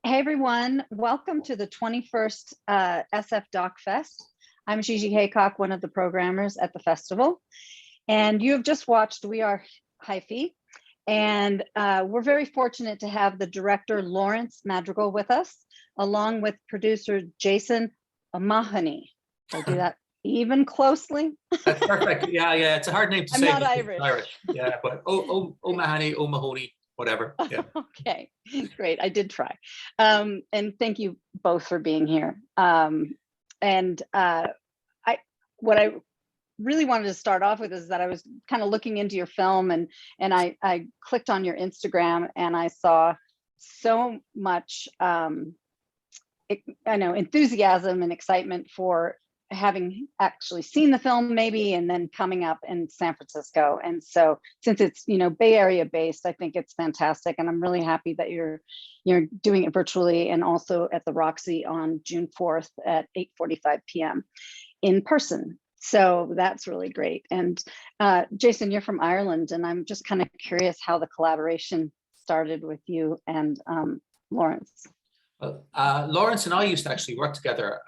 Hey everyone, welcome to the 21st SF Doc Fest. I'm Gigi Haycock, one of the programmers at the festival, and you have just watched Were Hyphy, and we're very fortunate to have the director Lawrence Madrigal with us, along with producer Jason O'Mahony. Did I do that even closely? That's perfect. Yeah, it's a hard name to I'm say. not Irish. Yeah, but O'Mahony, O'Mahony, whatever. Yeah. Okay, great. I did try. And thank you both for being here. What I really wanted to start off with is that I was kind of looking into your film, and I clicked on your Instagram, and I saw so much enthusiasm and excitement for having actually seen the film maybe, and then coming up in San Francisco. And so since it's, Bay Area based, I think it's fantastic. And I'm really happy that you're doing it virtually and also at the Roxy on June 4th at 8:45 p.m. in person. So that's really great. And Jason, you're from Ireland, and I'm just kind of curious how the collaboration started with you and Lawrence. Lawrence and I used to actually work together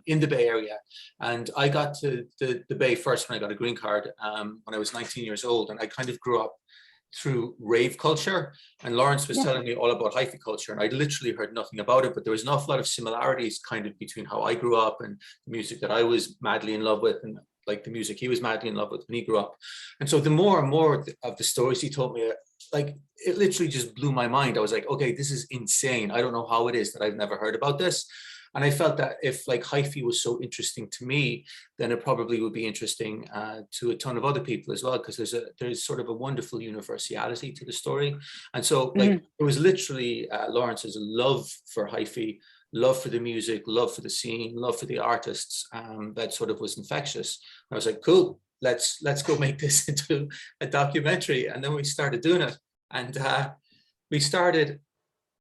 in the Bay Area, and I got to the Bay first when I got a green card when I was 19 years old, and I kind of grew up through rave culture, and Lawrence was telling me all about hyphy culture, and I literally heard nothing about it, but there was an awful lot of similarities kind of between how I grew up and the music that I was madly in love with, and like the music he was madly in love with when he grew up. And so the more and more of the stories he told me, like, it literally just blew my mind. I was like, okay, this is insane. I don't know how it is that I've never heard about this. And I felt that if like hyphy was so interesting to me, then it probably would be interesting to a ton of other people as well, because there's sort of a wonderful universality to the story. And so like it was literally Lawrence's love for hyphy, love for the music, love for the scene, love for the artists that sort of was infectious. I was like, cool, let's go make this into a documentary. And then we started doing it, and we started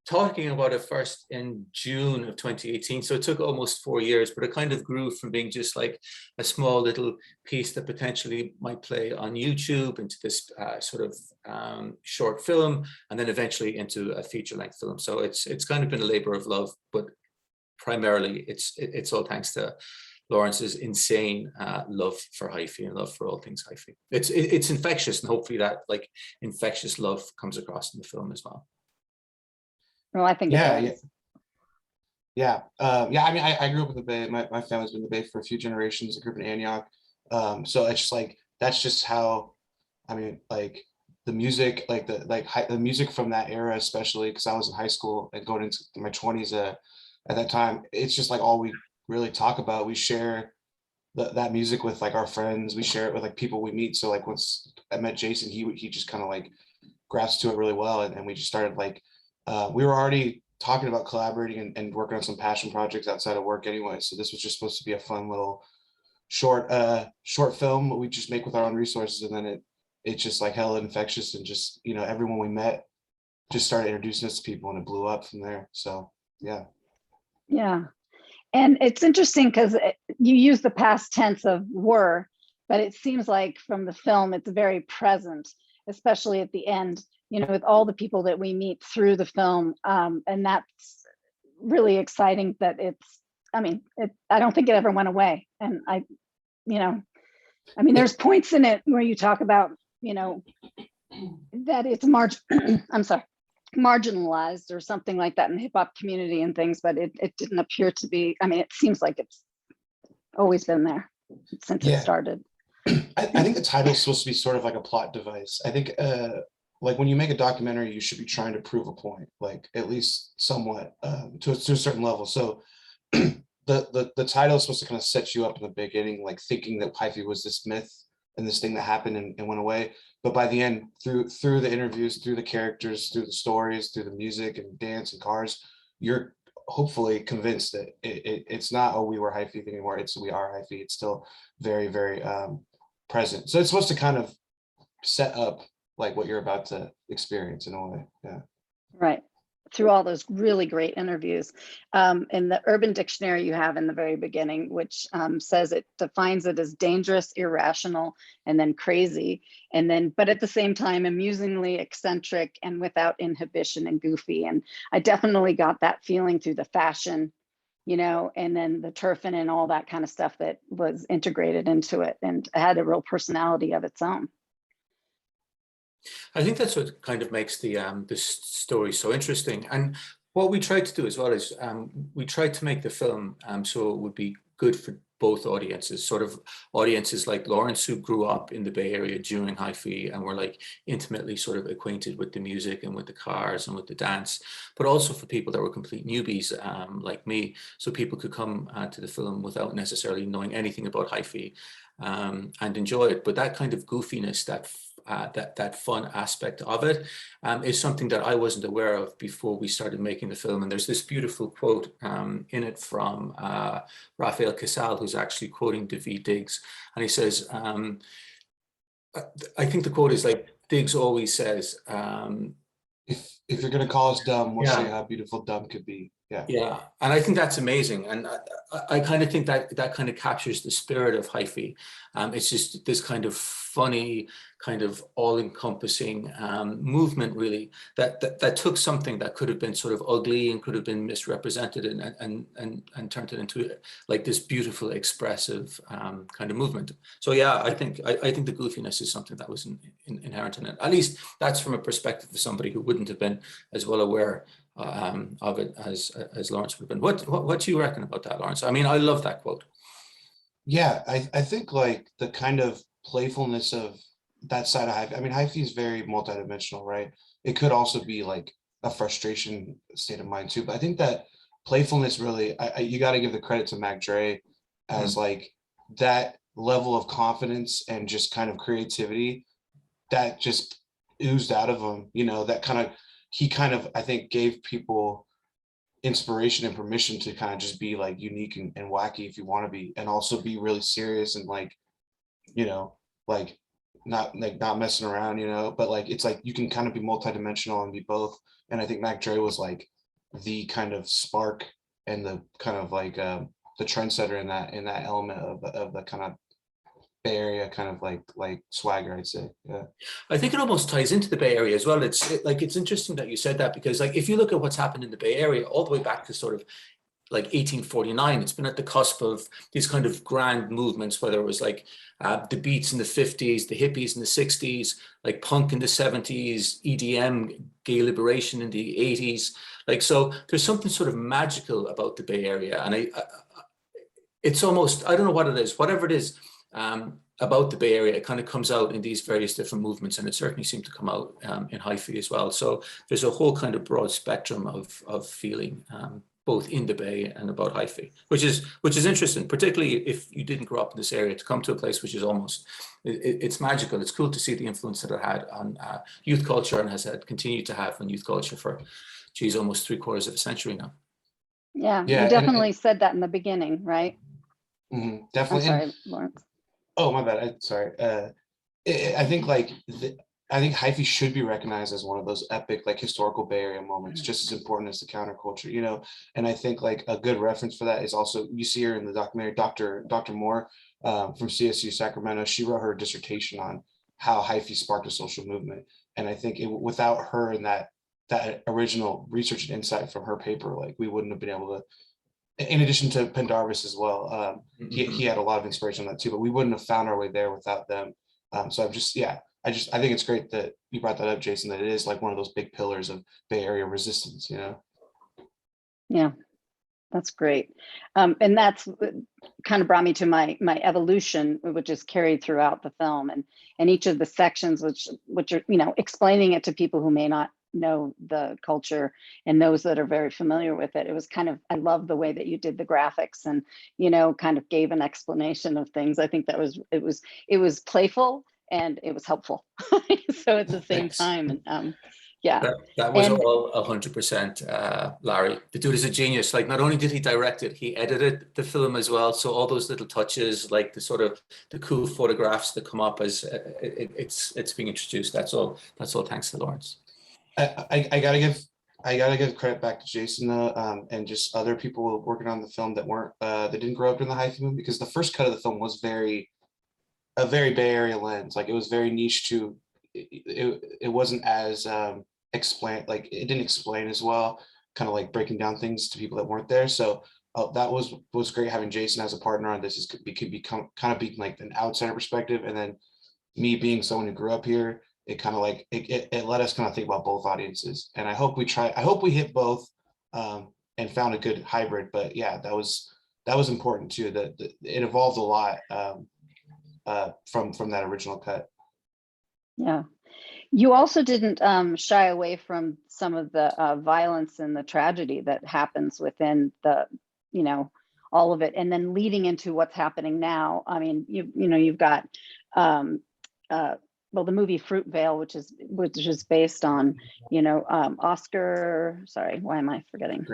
talking about it first in June of 2018. So it took almost 4 years, but it kind of grew from being just like a small little piece that potentially might play on YouTube into this sort of short film, and then eventually into a feature-length film. So it's kind of been a labor of love, but primarily it's all thanks to Lawrence's insane love for hyphy and love for all things hyphy. It's infectious, and hopefully that like infectious love comes across in the film as well. Well, I think I mean, I grew up in the Bay. My family's been in the Bay for a few generations. I grew up in Antioch. So it's just like, that's just how, I mean, like the music, the music from that era, especially because I was in high school and going into my 20s at that time, it's just like all we really talk about. We share that music with like our friends. We share it with like people we meet. So like once I met Jason, he just kind of like grasped to it really well, and we just started like, we were already talking about collaborating and working on some passion projects outside of work anyway. So this was just supposed to be a fun little short film we just make with our own resources. And then it's just like hella infectious, and just, everyone we met just started introducing us to people, and it blew up from there. So, yeah. Yeah. And it's interesting because you use the past tense of were, but it seems like from the film, it's very present, especially at the end, with all the people that we meet through the film. And that's really exciting that I don't think it ever went away. And there's points in it where you talk about, that it's marginalized or something like that in the hip hop community and things, but it didn't appear to be. It seems like it's always been there since it started. I think the title is supposed to be sort of like a plot device. I think like when you make a documentary, you should be trying to prove a point, like at least somewhat to a certain level. So the title is supposed to kind of set you up in the beginning, like thinking that hyphy was this myth and this thing that happened and went away. But by the end, through the interviews, through the characters, through the stories, through the music and dance and cars, you're hopefully convinced that it's not, oh, we were hyphy anymore. It's we are hyphy. It's still very, very present. So it's supposed to kind of set up like what you're about to experience in a way. Yeah. Right. through all those really great interviews. In the Urban Dictionary you have in the very beginning, which says it defines it as dangerous, irrational, and then crazy. And then, but at the same time, amusingly eccentric and without inhibition and goofy. And I definitely got that feeling through the fashion, you know, and then the turfing and all that kind of stuff that was integrated into it and had a real personality of its own. I think that's what kind of makes the this story so interesting. And what we tried to do as well is we tried to make the film so it would be good for both audiences, sort of audiences like Lawrence, who grew up in the Bay Area during Hyphy and were like intimately sort of acquainted with the music and with the cars and with the dance, but also for people that were complete newbies like me, so people could come to the film without necessarily knowing anything about Hyphy and enjoy it. But that kind of goofiness, that fun aspect of it is something that I wasn't aware of before we started making the film. And there's this beautiful quote in it from Raphael Casal, who's actually quoting David Diggs. And he says, I think the quote is like, Diggs always says, if you're gonna call us dumb, we'll show yeah. you how beautiful dumb could be. Yeah. Yeah, and I think that's amazing, and I kind of think that that kind of captures the spirit of Hyphy. It's just this kind of funny, kind of all-encompassing movement, really, that took something that could have been sort of ugly and could have been misrepresented and turned it into like this beautiful, expressive kind of movement. So yeah, I think the goofiness is something that was inherent in it. At least that's from a perspective of somebody who wouldn't have been as well aware of it as Lawrence would have been. What do you reckon about that, Lawrence? I mean, I love that quote. Yeah, I think like the kind of playfulness of that side of Hyphy. I mean, Hyphy is very multidimensional, right? It could also be like a frustration state of mind too. But I think that playfulness really, you got to give the credit to Mac Dre as like that level of confidence and just kind of creativity that just oozed out of him. You know, that kind of he kind of, I think, gave people inspiration and permission to kind of just be like unique and wacky if you want to be, and also be really serious and like, you know, like not messing around, you know, but like it's like you can kind of be multidimensional and be both. And I think Mac Dre was like the kind of spark and the kind of like the trendsetter in that element of the kind of Bay Area kind of like swagger, I'd say. Yeah. I think it almost ties into the Bay Area as well. It's interesting that you said that, because like if you look at what's happened in the Bay Area all the way back to sort of like 1849, it's been at the cusp of these kind of grand movements, whether it was like the Beats in the 50s, the hippies in the 60s, like punk in the 70s, EDM, gay liberation in the 80s. Like, so there's something sort of magical about the Bay Area. And it's almost, I don't know what it is, whatever it is about the Bay Area, it kind of comes out in these various different movements, and it certainly seemed to come out in Hyphy as well. So there's a whole kind of broad spectrum of feeling both in the Bay and about Hyphy, which is interesting, particularly if you didn't grow up in this area, to come to a place which is almost, it's magical. It's cool to see the influence that it had on youth culture and has continued to have on youth culture for, geez, almost 3/4 of a century now. Yeah, Yeah, you definitely said that in the beginning, right? definitely. I'm sorry, Lawrence. Oh, my bad. Sorry. I think like I think Hyphy should be recognized as one of those epic like historical Bay Area moments, just as important as the counterculture, you know. And I think like a good reference for that is also, you see her in the documentary, Dr. Moore from CSU Sacramento. She wrote her dissertation on how Hyphy sparked a social movement, and I think without her and that original research and insight from her paper, like we wouldn't have been able to. In addition to Pendarvis as well, he had a lot of inspiration on that too, but we wouldn't have found our way there without them. So I'm just, yeah, I think it's great that you brought that up, Jason, that it is like one of those big pillars of Bay Area resistance, you know? Yeah, that's great. And that's kind of brought me to my evolution, which is carried throughout the film, and each of the sections, which are, you know, explaining it to people who may not know the culture and those that are very familiar with it. It was kind of, I love the way that you did the graphics and, you know, kind of gave an explanation of things. I think that it was playful and it was helpful. So at the same Thanks. time, and yeah. That was And all 100% Larry. The dude is a genius. Like, not only did he direct it, he edited the film as well. So all those little touches, like the sort of the cool photographs that come up as it's being introduced. That's all thanks to Lawrence. I I gotta give credit back to Jason though, and just other people working on the film that weren't that didn't grow up in the hyphy movement, because the first cut of the film was a very Bay Area lens. Like it was very niche to it wasn't as explain, like it didn't explain as well, kind of like breaking down things to people that weren't there. So that was great having Jason as a partner on this. Is could become kind of being like an outsider perspective, and then me being someone who grew up here, it kind of like it let us kind of think about both audiences. And I hope we hit both, and found a good hybrid. But yeah, that was important too. That it evolved a lot from that original cut. Yeah. You also didn't shy away from some of the violence and the tragedy that happens within the, all of it, and then leading into what's happening now. I mean, you've got well, the movie Fruitvale, which is based on, Oscar. Sorry, why am I forgetting?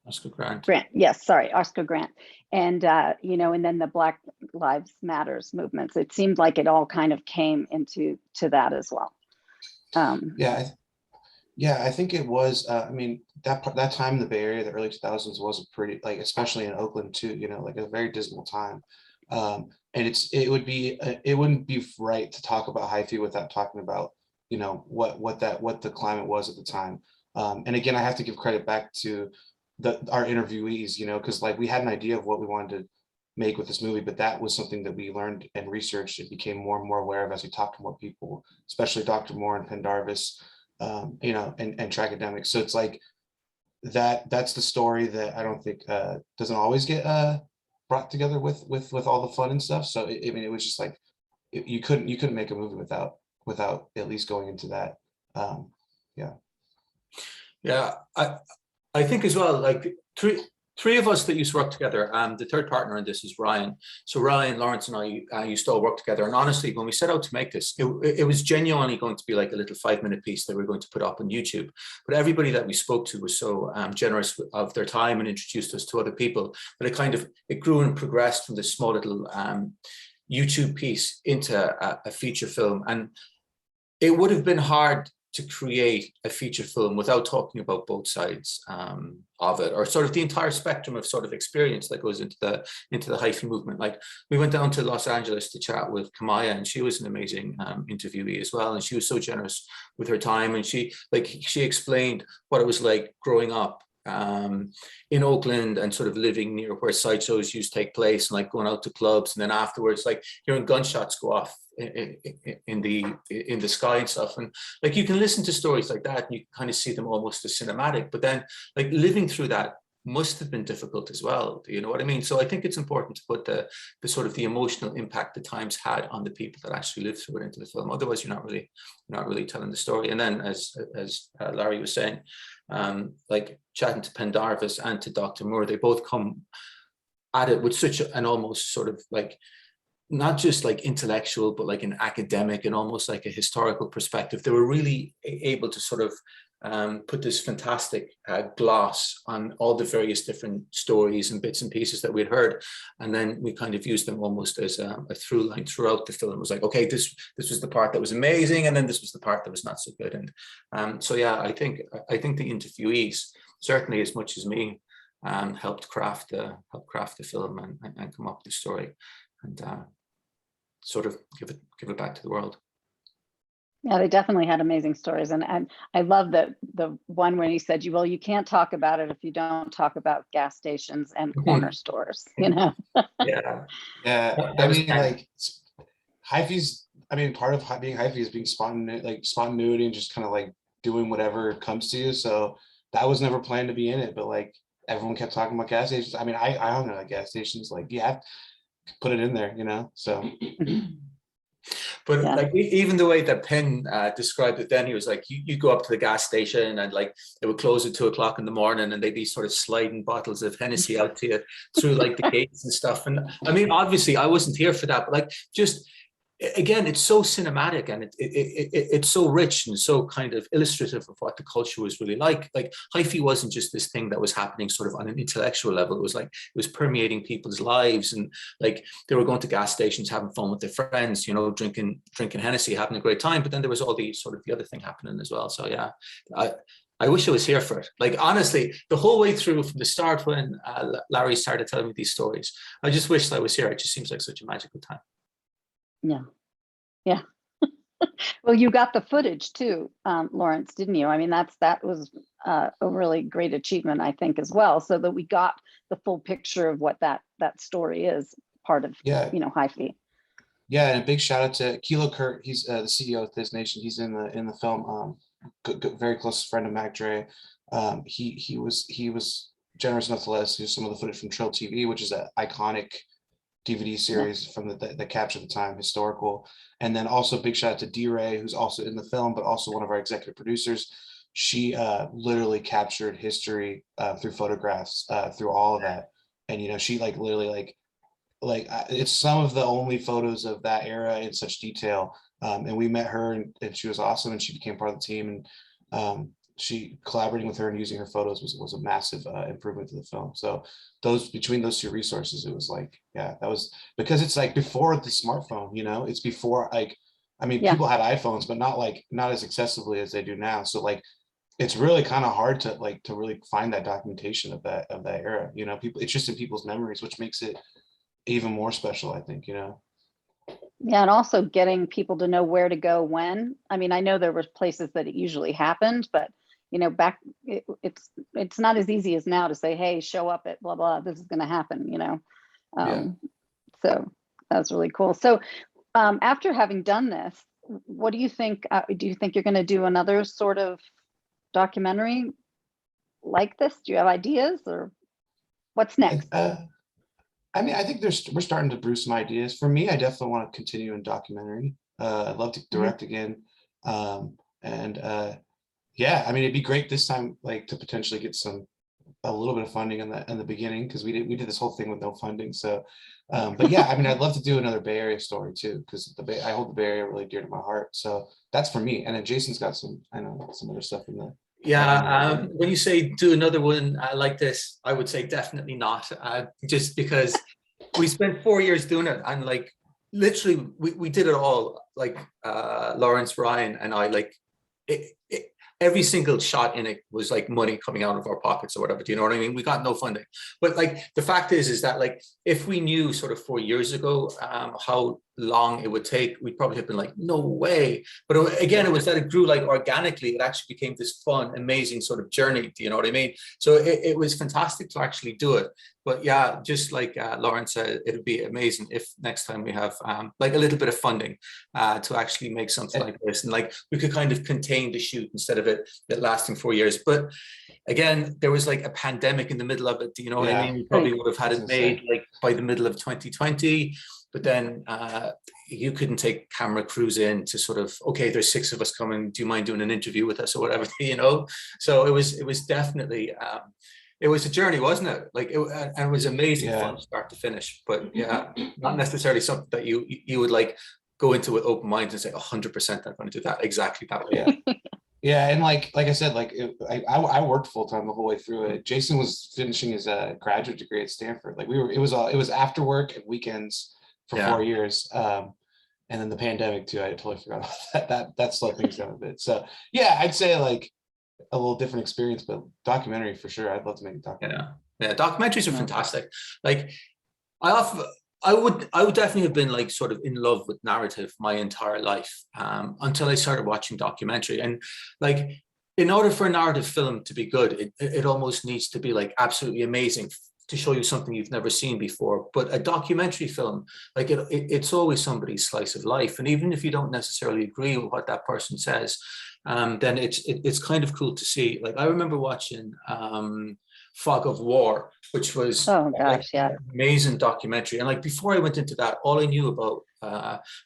Oscar Grant. Yes, sorry, Oscar Grant. And and then the Black Lives Matters movements. It seemed like it all kind of came into that as well. I think it was. I mean, that time in the Bay Area, the early 2000s, was a pretty, like, especially in Oakland too. Like a very dismal time. And it wouldn't be right to talk about hyphy without talking about what the climate was at the time. And again, I have to give credit back to our interviewees, because like we had an idea of what we wanted to make with this movie, but that was something that we learned and researched and became more and more aware of as we talked to more people, especially Dr. Moore and Pendarvis, and Tracademics. So it's like that's the story that I don't think doesn't always get brought together with all the fun and stuff. So it was just like you couldn't make a movie without at least going into that. I think as well, like three of us that used to work together. The third partner in this is Ryan. So Ryan, Lawrence, and I used to all work together. And honestly, when we set out to make this, it was genuinely going to be like a little 5-minute piece that we we're going to put up on YouTube. But everybody that we spoke to was so generous of their time and introduced us to other people that it grew and progressed from this small little YouTube piece into a feature film. And it would have been hard to create a feature film without talking about both sides of it, or sort of the entire spectrum of sort of experience that goes into the hyphy movement. Like we went down to Los Angeles to chat with Kamaya, and she was an amazing interviewee as well, and she was so generous with her time, and she explained what it was like growing up in Oakland and sort of living near where sideshows used to take place, and like going out to clubs, and then afterwards like hearing gunshots go off in the sky and stuff. And like you can listen to stories like that and you can kind of see them almost as cinematic, but then like living through that must have been difficult as well. You know what I mean? So I think it's important to put the sort of the emotional impact the times had on the people that actually lived through it into the film. Otherwise, you're not really telling the story. And then as Larry was saying, like chatting to Pendarvis and to Dr. Moore, they both come at it with such an almost sort of like not just like intellectual, but like an academic and almost like a historical perspective. They were really able to sort of put this fantastic gloss on all the various different stories and bits and pieces that we'd heard. And then we kind of used them almost as a through line throughout the film. It was like, okay, this was the part that was amazing, and then this was the part that was not so good. And so yeah, I think the interviewees, certainly as much as me, helped craft the film and come up with the story and sort of give it back to the world. Yeah, they definitely had amazing stories, and I love the one where he said, you can't talk about it if you don't talk about gas stations and corner stores, Yeah. I mean, like hyphy's. I mean, part of being hyphy is being spontaneity and just kind of like doing whatever comes to you. So that was never planned to be in it, but like everyone kept talking about gas stations. I mean, I hung out at gas stations. Like you have to put it in there, So. But yeah, like even the way that Penn described it, then he was like, you go up to the gas station and like it would close at 2 o'clock in the morning, and they'd be sort of sliding bottles of Hennessy out to you through like the gates and stuff. And I mean, obviously, I wasn't here for that, but like just again, it's so cinematic and it's so rich and so kind of illustrative of what the culture was really like. Like hyphy wasn't just this thing that was happening sort of on an intellectual level. It was like, it was permeating people's lives, and like they were going to gas stations, having fun with their friends, drinking Hennessy, having a great time. But then there was all the sort of the other thing happening as well. So yeah, I wish I was here for it. Like, honestly, the whole way through from the start when Larry started telling me these stories, I just wished I was here. It just seems like such a magical time. Yeah. Yeah. Well, you got the footage too, Lawrence, didn't you? I mean, that was a really great achievement, I think, as well, so that we got the full picture of what that story is, part of, Yeah. Hyphy. Yeah, and a big shout out to Kilo Kurt. He's the CEO of This Nation. He's in the film. Very close friend of Mac Dre. He was generous enough to let us use some of the footage from Trill TV, which is an iconic DVD series from the capture the time, historical. And then also big shout out to D Ray, who's also in the film, but also one of our executive producers. She literally captured history through photographs, through all of that. And she like literally it's some of the only photos of that era in such detail. And we met her, and she was awesome, and she became part of the team. And she collaborating with her and using her photos was a massive improvement to the film. So between those two resources, it was like, yeah, that was because it's like before the smartphone, it's before people had iPhones, but not as accessibly as they do now. So like it's really kind of hard to really find that documentation of that era. People, it's just in people's memories, which makes it even more special, I think. Yeah, and also getting people to know where to go when. I mean, I know there were places that it usually happened, but back it's not as easy as now to say, hey, show up at blah blah, this is going to happen. So that's really cool. So after having done this, what do you think? Do you think you're going to do another sort of documentary like this? Do you have ideas, or what's next? I think we're starting to brew some ideas. For me, I definitely want to continue in documentary. I'd love to direct again. Yeah, it'd be great this time, to potentially get a little bit of funding in the beginning, because we did this whole thing with no funding. So, but yeah, I'd love to do another Bay Area story too, because I hold the Bay Area really dear to my heart. So that's for me. And then Jason's got some other stuff in there. Yeah, when you say do another one like this, I would say definitely not, just because we spent 4 years doing it, and literally we did it all, Lawrence, Ryan, and I, every single shot in it was like money coming out of our pockets or whatever. Do you know what I mean? We got no funding. But the fact is that if we knew sort of 4 years ago how long it would take, we'd probably have been like, no way. But again, it was that it grew organically. It actually became this fun, amazing sort of journey. Do you know what I mean? So it was fantastic to actually do it. But yeah, just like Lauren said, it would be amazing if next time we have a little bit of funding to actually make something like this, and we could kind of contain the shoot instead of it lasting 4 years. But again, there was a pandemic in the middle of it. Do you know what I mean? We probably would have had it made by the middle of 2020. But then you couldn't take camera crews in to sort of, okay, there's 6 of us coming. Do you mind doing an interview with us or whatever? So it was definitely. It was a journey, wasn't it? And it was amazing fun start to finish. But yeah, not necessarily something that you would go into with open minds and say 100% I'm going to do that exactly that way. Yeah, and like I said, I worked full time the whole way through it. Jason was finishing his graduate degree at Stanford. It was after work and weekends for 4 years. And then the pandemic too. I totally forgot about that slowed things down a bit. So yeah, I'd say a little different experience, but documentary for sure. I'd love to make a documentary. Yeah, documentaries are fantastic. I would definitely have been sort of in love with narrative my entire life until I started watching documentary. And in order for a narrative film to be good, it almost needs to be absolutely amazing to show you something you've never seen before. But a documentary film, it's always somebody's slice of life. And even if you don't necessarily agree with what that person says, then it's kind of cool to see. I remember watching Fog of War, which was an amazing documentary. And before I went into that, all I knew about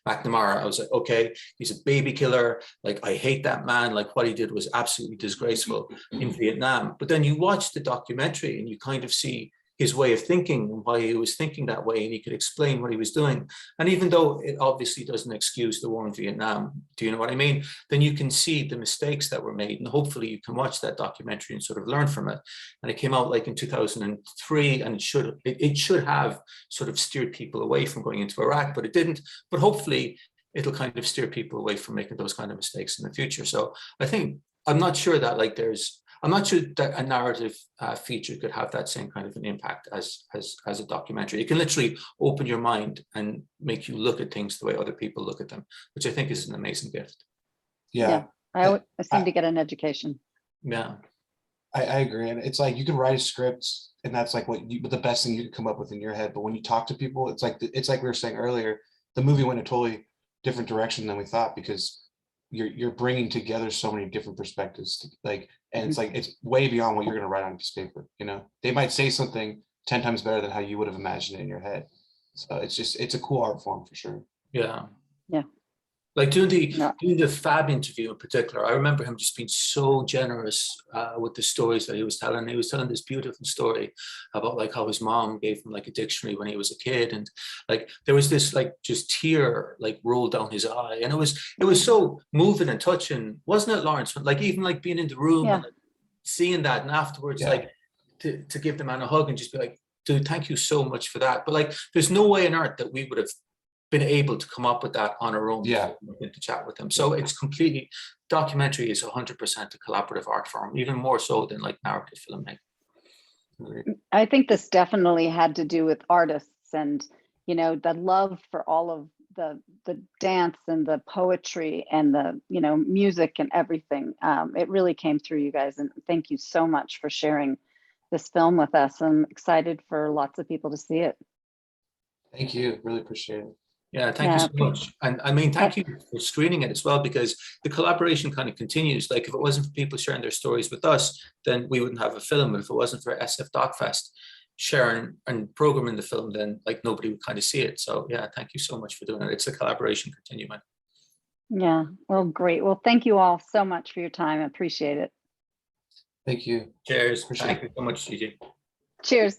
McNamara, I was like, okay, he's a baby killer. I hate that man. What he did was absolutely disgraceful in Vietnam. But then you watch the documentary and you kind of see his way of thinking and why he was thinking that way, and he could explain what he was doing. And even though it obviously doesn't excuse the war in Vietnam, do you know what I mean? Then you can see the mistakes that were made, and hopefully you can watch that documentary and sort of learn from it. And it came out in 2003, and it should have sort of steered people away from going into Iraq, but it didn't. But hopefully it'll kind of steer people away from making those kind of mistakes in the future. So I think, I'm not sure that there's I'm not sure that a narrative feature could have that same kind of an impact as a documentary. It can literally open your mind and make you look at things the way other people look at them, which I think is an amazing gift. Yeah. I seem to get an education. Yeah. I agree. And it's like you can write a script and that's like the best thing you can come up with in your head. But when you talk to people, it's like we were saying earlier, the movie went a totally different direction than we thought, because you're bringing together so many different perspectives, like, and it's like it's way beyond what you're going to write on a piece of paper. You know, they might say something 10 times better than how you would have imagined it in your head. So it's a cool art form for sure. Yeah. Yeah. Like doing the Fab interview in particular, I remember him just being so generous with the stories that he was telling. He was telling this beautiful story about like how his mom gave him like a dictionary when he was a kid, and like there was this like just tear like rolled down his eye, and it was so moving and touching, wasn't it, Lawrence? Like even like being in the room and like, seeing that, and afterwards like to give the man a hug and just be like, dude, thank you so much for that. But like there's no way on earth that we would have been able to come up with that on our own to chat with them. So it's completely, documentary is 100% a collaborative art form, even more so than like narrative filmmaking. I think this definitely had to do with artists and, you know, the love for all of the dance and the poetry and the, you know, music and everything. It really came through, you guys, and thank you so much for sharing this film with us. I'm excited for lots of people to see it. Thank you, really appreciate it. Yeah, thank you so much. And I mean, thank you for screening it as well, because the collaboration kind of continues. Like if it wasn't for people sharing their stories with us, then we wouldn't have a film. And if it wasn't for SF DocFest sharing and programming the film, then like nobody would kind of see it. So yeah, thank you so much for doing it. It's a collaboration continuing. Yeah, well, great. Well, thank you all so much for your time. I appreciate it. Thank you. Cheers. Thank you so much, Gigi. Cheers.